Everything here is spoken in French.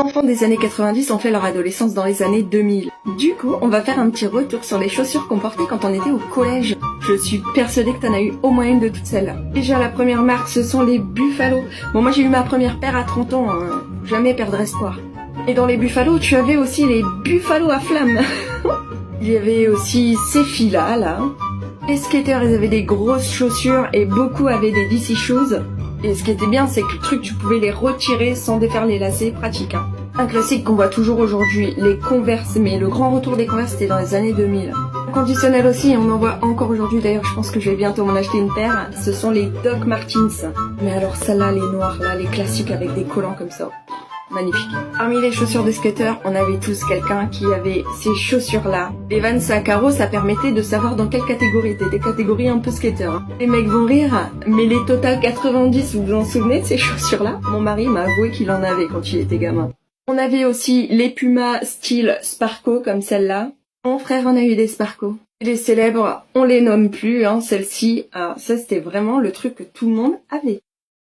Enfants des années 90 ont fait leur adolescence dans les années 2000. Du coup, on va faire un petit retour sur les chaussures qu'on portait quand on était au collège. Je suis persuadée que t'en as eu au moins une de toutes celles-là. Déjà, la première marque, ce sont les Buffalo. Bon, moi j'ai eu ma première paire à 30 ans, hein. Jamais perdre espoir. Et dans les Buffalo, tu avais aussi les Buffalo à flamme. Il y avait aussi ces filles-là, là. Les skaters, ils avaient des grosses chaussures et beaucoup avaient des DC Shoes. Et ce qui était bien, c'est que le truc, tu pouvais les retirer sans défaire les lacets, pratique, hein. Un classique qu'on voit toujours aujourd'hui, les Converse, mais le grand retour des Converse, c'était dans les années 2000. Conditionnel aussi, on en voit encore aujourd'hui, d'ailleurs je pense que je vais bientôt m'en acheter une paire, ce sont les Doc Martens. Mais alors celles-là, les noires, là, les classiques avec des collants comme ça. Magnifique. Parmi les chaussures de skater, on avait tous quelqu'un qui avait ces chaussures-là. Les Vans à carreaux, ça permettait de savoir dans quelle catégorie t'étais, des catégories un peu skater, hein. Les mecs vont rire, mais les Total 90, vous vous en souvenez de ces chaussures-là? Mon mari m'a avoué qu'il en avait quand il était gamin. On avait aussi les Puma style Sparco, comme celle-là. Mon frère en a eu des Sparco. Les célèbres, on les nomme plus, hein, celle-ci. Ah, ça c'était vraiment le truc que tout le monde avait.